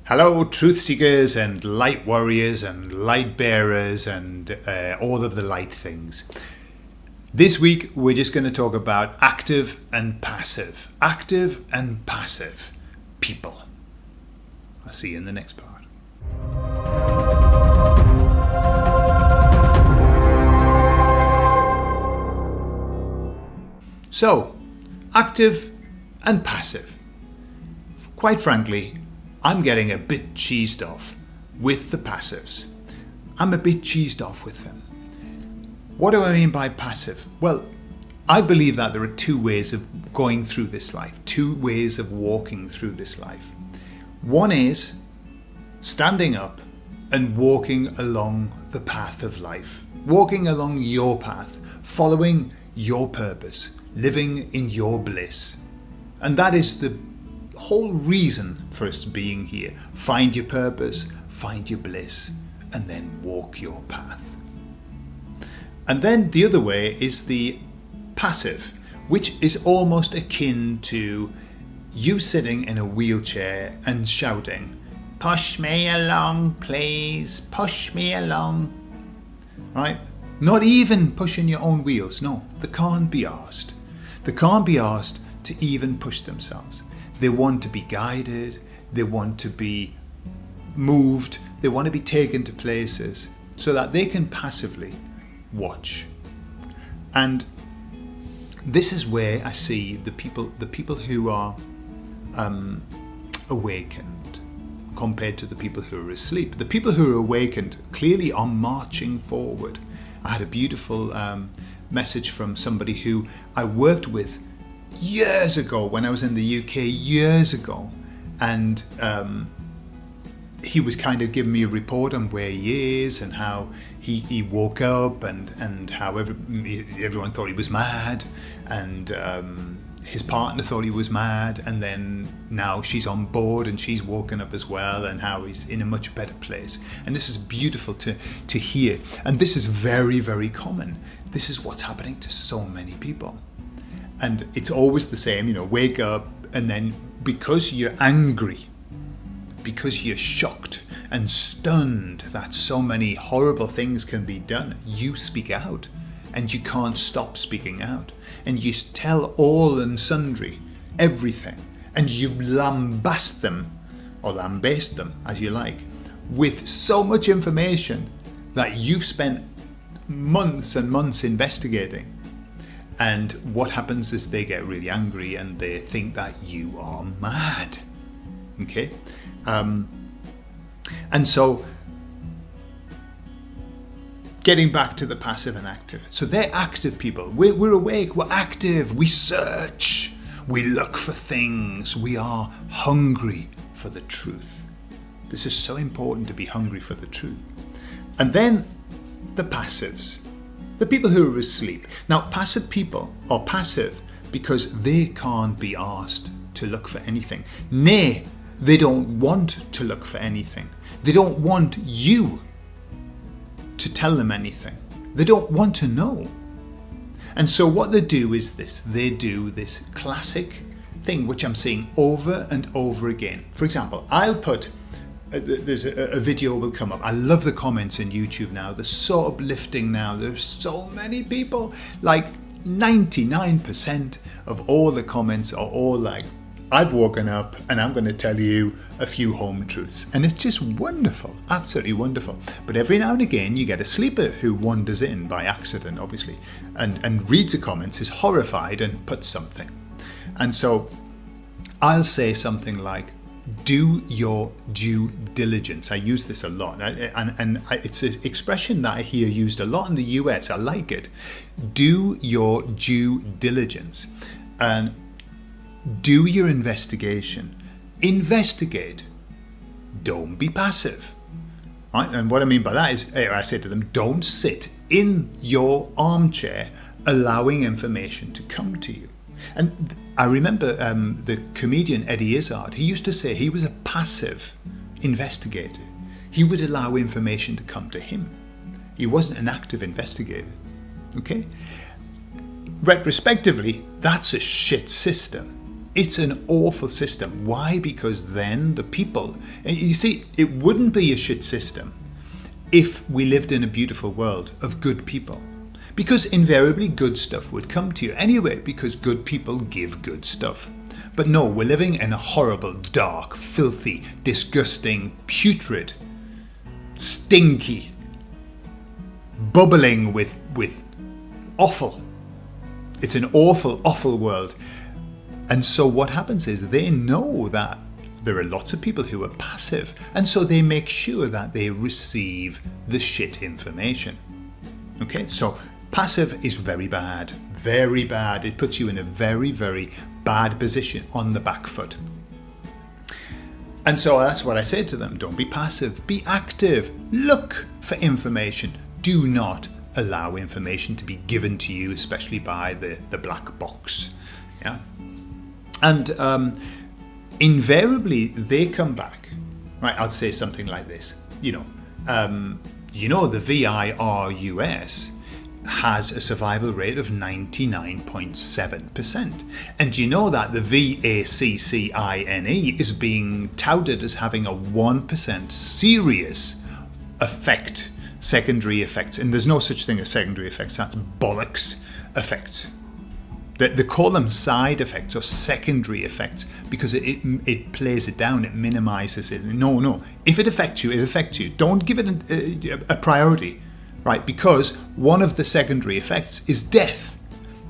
Hello, truth seekers and light warriors and light bearers and all of the light things. This week we're just going to talk about active and passive people. I'll see you in the next part. So, active and passive. Quite frankly, I'm getting a bit cheesed off with the passives. I'm a bit cheesed off with them. What do I mean by passive? Well, I believe that there are two ways of going through this life, two ways of walking through this life. One is standing up and walking along the path of life, walking along your path, following your purpose, living in your bliss. And that is the whole reason for us being here. Find your purpose, find your bliss, and then walk your path. And then the other way is the passive, which is almost akin to you sitting in a wheelchair and shouting, "Push me along, please, push me along." Right? Not even pushing your own wheels. No, they can't be asked. They can't be asked to even push themselves. They want to be guided, they want to be moved, they want to be taken to places so that they can passively watch. And this is where I see the people who are awakened compared to the people who are asleep. The people who are awakened clearly are marching forward. I had a beautiful message from somebody who I worked with years ago when I was in the UK, years ago, and he was kind of giving me a report on where he is and how he woke up and how everyone thought he was mad, and his partner thought he was mad, and then now she's on board and she's woken up as well, and how he's in a much better place. And this is beautiful to hear, and this is very, very common. This is what's happening to so many people. And it's always the same, wake up, and then because you're angry, because you're shocked and stunned that so many horrible things can be done, you speak out, and you can't stop speaking out. And you tell all and sundry everything, and you lambast them, or lambaste them, as you like, with so much information that you've spent months and months investigating. And what happens is they get really angry and they think that you are mad. Okay? And so, getting back to the passive and active. So they're active people. We're awake, we're active, we search, we look for things, we are hungry for the truth. This is so important, to be hungry for the truth. And then the passives. The people who are asleep. Now, passive people are passive because they can't be asked to look for anything. Nay, they don't want to look for anything. They don't want you to tell them anything. They don't want to know. And so what they do is this. They do this classic thing, which I'm seeing over and over again. For example, I'll put... there's a video will come up. I love the comments in YouTube now. They're so uplifting now. There's so many people. Like 99% of all the comments are all like, I've woken up and I'm going to tell you a few home truths. And it's just wonderful. Absolutely wonderful. But every now and again you get a sleeper who wanders in by accident, obviously, and reads the comments, is horrified and puts something. And so I'll say something like, do your due diligence. I use this a lot, and it's an expression that I hear used a lot in the US. I like it. Do your due diligence, and do your investigation. Investigate. Don't be passive. Right? And what I mean by that is, I say to them, don't sit in your armchair allowing information to come to you. And I remember the comedian Eddie Izzard, he used to say he was a passive investigator. He would allow information to come to him. He wasn't an active investigator. Okay? Retrospectively, that's a shit system. It's an awful system. Why? Because then the people, you see, it wouldn't be a shit system if we lived in a beautiful world of good people. Because invariably good stuff would come to you anyway, because good people give good stuff. But no, we're living in a horrible, dark, filthy, disgusting, putrid, stinky, bubbling with awful. It's an awful, awful world. And so what happens is they know that there are lots of people who are passive, and so they make sure that they receive the shit information. Okay, so passive is very bad, very bad. It puts you in a very, very bad position on the back foot. And so that's what I say to them. Don't be passive, be active. Look for information. Do not allow information to be given to you, especially by the black box. Yeah. And invariably they come back, right? I'll say something like this. The VIRUS has a survival rate of 99.7%. And you know that the VACCINE is being touted as having a 1% serious effect, secondary effects. And there's no such thing as secondary effects. That's bollocks effects. They call them side effects or secondary effects because it plays it down, it minimizes it. No. If it affects you, it affects you. Don't give it a priority, right? Because one of the secondary effects is death.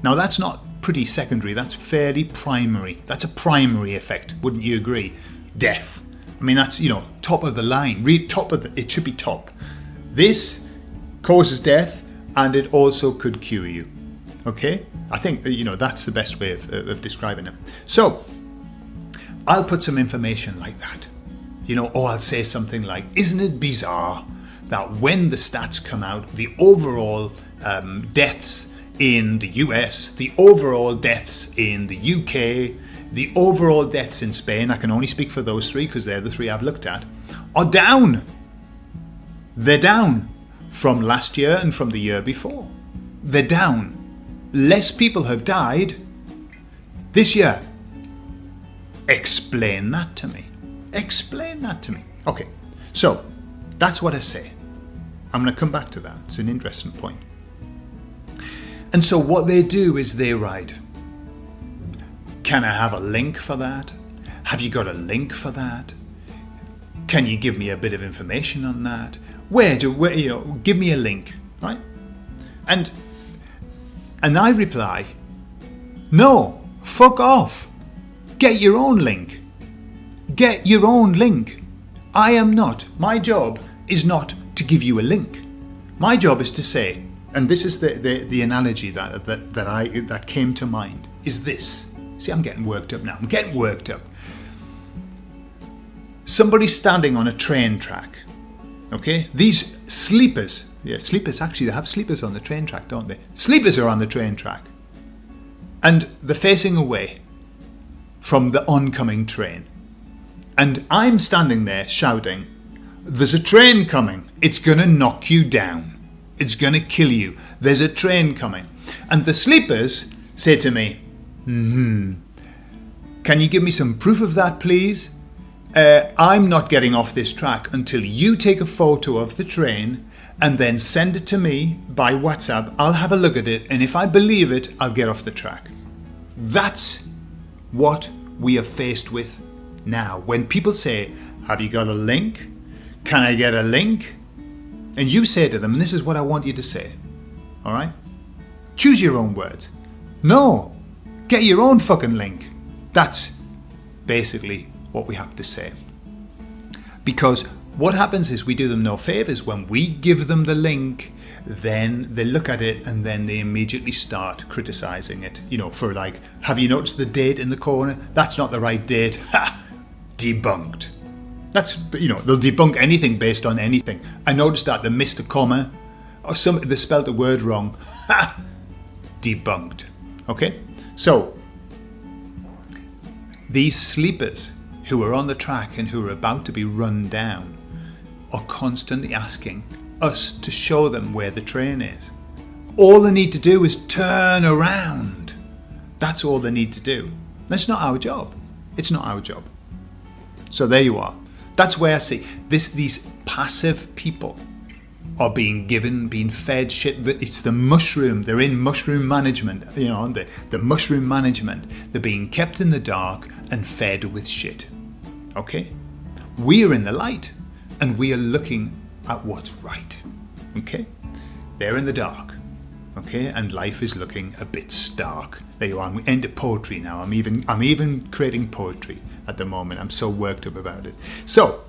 Now, that's not pretty secondary. That's fairly primary. That's a primary effect. Wouldn't you agree? Death. I mean, that's, top of the line. It should be top. This causes death and it also could cure you. Okay? I think, that's the best way of describing it. So, I'll put some information like that. Or I'll say something like, isn't it bizarre that when the stats come out, the overall deaths in the US, the overall deaths in the UK, the overall deaths in Spain, I can only speak for those three because they're the three I've looked at, are down. They're down from last year and from the year before. They're down. Less people have died this year. Explain that to me. Okay, so that's what I say. I'm going to come back to that. It's an interesting point. And so what they do is they write, can I have a link for that? Have you got a link for that? Can you give me a bit of information on that? Give me a link, right? And I reply, no, fuck off. Get your own link. Get your own link. My job is not to give you a link. My job is to say, and this is the analogy that came to mind, is this. See, I'm getting worked up now. Somebody's standing on a train track. Okay? These sleepers, actually, they have sleepers on the train track, don't they? Sleepers are on the train track. And they're facing away from the oncoming train. And I'm standing there shouting, there's a train coming. It's going to knock you down. It's going to kill you. There's a train coming. And the sleepers say to me, can you give me some proof of that, please? I'm not getting off this track until you take a photo of the train and then send it to me by WhatsApp. I'll have a look at it, and if I believe it, I'll get off the track. That's what we are faced with now. When people say, have you got a link? Can I get a link? And you say to them, and this is what I want you to say. All right? Choose your own words. No. Get your own fucking link. That's basically what we have to say. Because what happens is we do them no favors. When we give them the link, then they look at it and then they immediately start criticizing it. For like, have you noticed the date in the corner? That's not the right date. Ha! Debunked. That's, they'll debunk anything based on anything. I noticed that they missed a comma or they spelled a word wrong. Ha! Debunked. Okay? So, these sleepers who are on the track and who are about to be run down are constantly asking us to show them where the train is. All they need to do is turn around. That's all they need to do. That's not our job. It's not our job. So there you are. That's where I see these passive people are being fed shit. It's the mushroom. They're in mushroom management, the mushroom management. They're being kept in the dark and fed with shit. Okay? We are in the light and we are looking at what's right. Okay? They're in the dark. Okay? And life is looking a bit stark. There you are. We end at poetry now. I'm even creating poetry at the moment. I'm so worked up about it. So,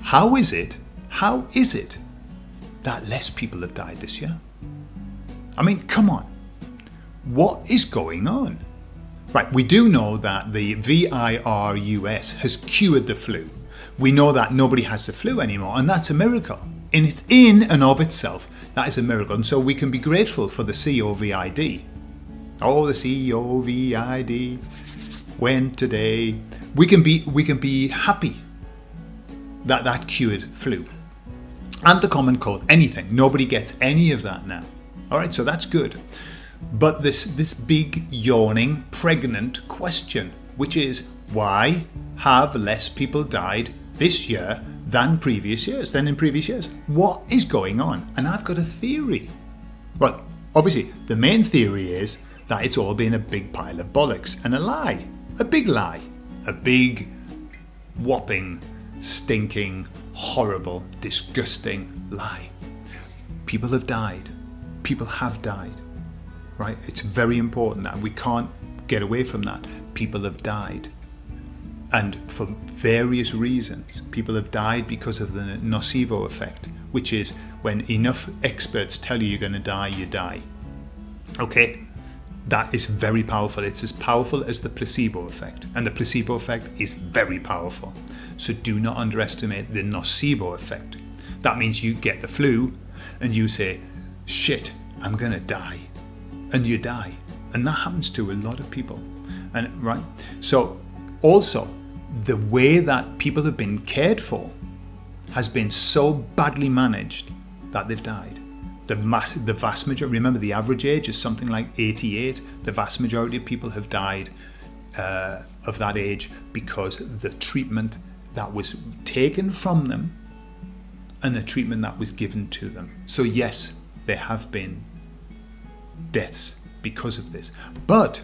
how is it that less people have died this year? I mean, come on. What is going on? Right, we do know that the virus has cured the flu. We know that nobody has the flu anymore, and that's a miracle. In and of itself, that is a miracle. And so we can be grateful for the COVID. Oh, the COVID went today. We can be happy that cured flu. And the common cold, anything. Nobody gets any of that now. All right, so that's good. But this big, yawning, pregnant question, which is, why have less people died this year than in previous years? What is going on? And I've got a theory. Well, obviously, the main theory is that it's all been a big pile of bollocks and a lie. A big lie. A big, whopping, stinking, horrible, disgusting lie. People have died. People have died. Right? It's very important that we can't get away from that. People have died. And for various reasons. People have died because of the nocebo effect, which is when enough experts tell you you're going to die, you die. Okay? That is very powerful. It's as powerful as the placebo effect. And the placebo effect is very powerful. So do not underestimate the nocebo effect. That means you get the flu and you say, shit, I'm going to die. And you die. And that happens to a lot of people. And right? So also, the way that people have been cared for has been so badly managed that they've died. The vast majority, remember the average age is something like 88. The vast majority of people have died of that age because the treatment that was taken from them and the treatment that was given to them. So yes, there have been deaths because of this. But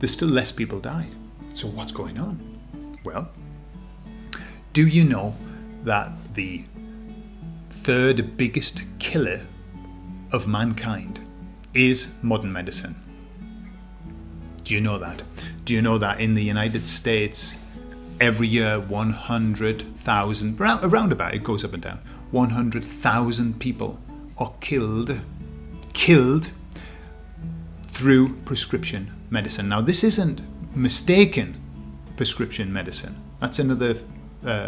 there's still less people died. So what's going on? Well, do you know that the third biggest killer of mankind is modern medicine? Do you know that? Do you know that in the United States, every year 100,000, around about, it goes up and down, 100,000 people are killed through prescription medicine. Now, this isn't mistaken prescription medicine. That's another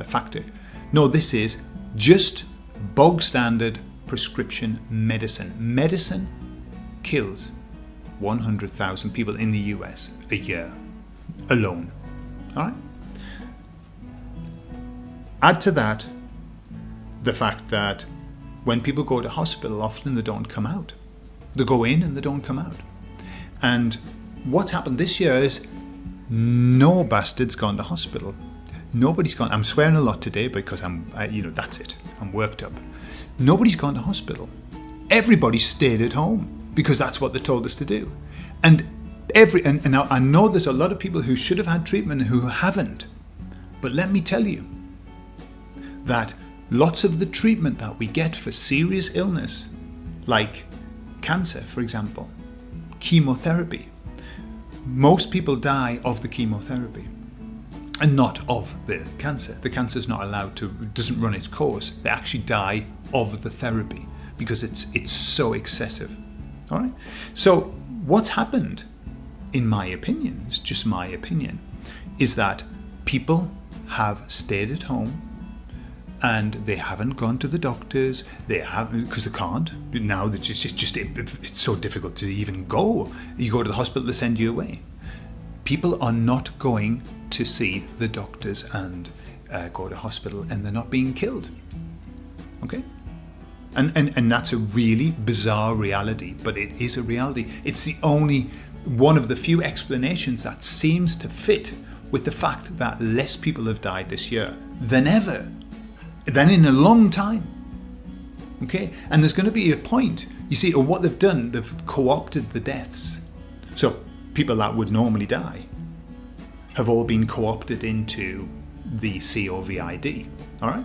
factor. No, this is just bog standard prescription medicine. Medicine kills 100,000 people in the US a year alone. All right? Add to that the fact that when people go to hospital, often they don't come out. They go in and they don't come out. And what's happened this year is no bastard's gone to hospital. Nobody's gone. I'm swearing a lot today because that's it. I'm worked up. Nobody's gone to hospital. Everybody stayed at home because that's what they told us to do. And now I know there's a lot of people who should have had treatment who haven't. But let me tell you that lots of the treatment that we get for serious illness, like cancer, for example, chemotherapy, most people die of the chemotherapy and not of the cancer. The cancer's not allowed to, doesn't run its course. They actually die of the therapy because it's so excessive. All right. So what's happened, in my opinion, it's just my opinion, is that people have stayed at home and they haven't gone to the doctors. They haven't, because they can't. Now it's so difficult to even go. You go to the hospital, they send you away. People are not going to see the doctors and go to hospital, and they're not being killed. Okay? And that's a really bizarre reality, but it is a reality. It's the only one of the few explanations that seems to fit with the fact that less people have died this year than ever, than in a long time. Okay? And there's going to be a point. You see, or what they've done, they've co-opted the deaths. So people that would normally die have all been co-opted into the COVID. All right?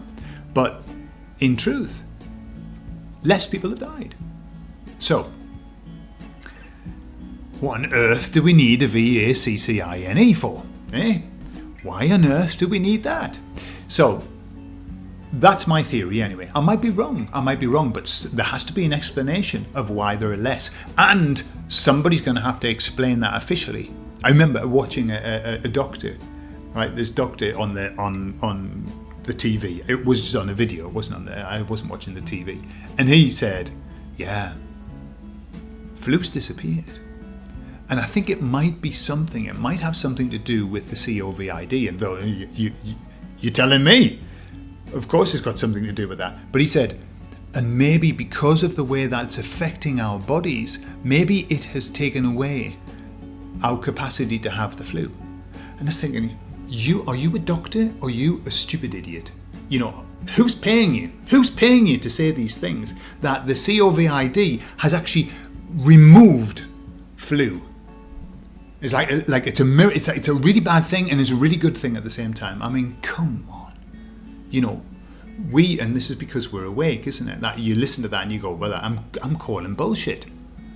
But in truth, less people have died. So, what on earth do we need a VACCINE for? Eh? Why on earth do we need that? So, that's my theory anyway. I might be wrong, but there has to be an explanation of why there are less. And somebody's going to have to explain that officially. I remember watching a doctor, right? This doctor on the TV. It was just on a video. It wasn't on there. I wasn't watching the TV. And he said, yeah, flu's disappeared. And I think it might be something. It might have something to do with the COVID. And though you're telling me, of course it's got something to do with that. But he said, and maybe because of the way that's affecting our bodies, maybe it has taken away our capacity to have the flu. And I was thinking, are you a doctor or are you a stupid idiot? You know, who's paying you? Who's paying you to say these things? That the COVID has actually removed flu. It's like it's a really bad thing and it's a really good thing at the same time. I mean, come on. You know, and this is because we're awake, isn't it? That you listen to that and you go, well, I'm calling bullshit.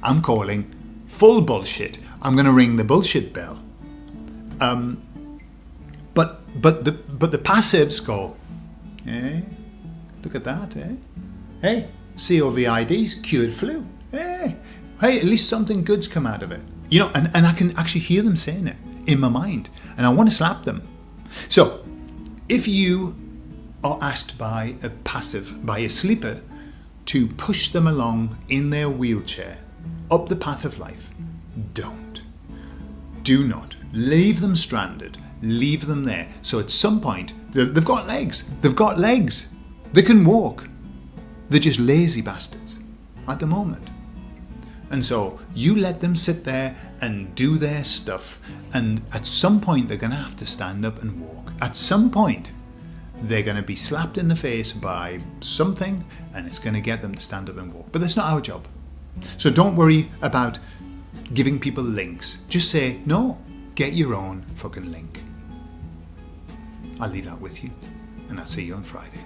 I'm calling full bullshit. I'm going to ring the bullshit bell. But the passives go, eh? Look at that, eh? Hey, COVID cured flu. Hey, at least something good's come out of it. You know, and I can actually hear them saying it in my mind, and I want to slap them. So, if you are asked by a sleeper, to push them along in their wheelchair up the path of life, don't. Do not. Leave them stranded. Leave them there. So at some point, they've got legs. They can walk. They're just lazy bastards at the moment. And so you let them sit there and do their stuff. And at some point, they're going to have to stand up and walk. At some point, they're going to be slapped in the face by something, and it's going to get them to stand up and walk. But that's not our job. So don't worry about giving people links. Just say, no, get your own fucking link. I'll leave that with you, and I'll see you on Friday.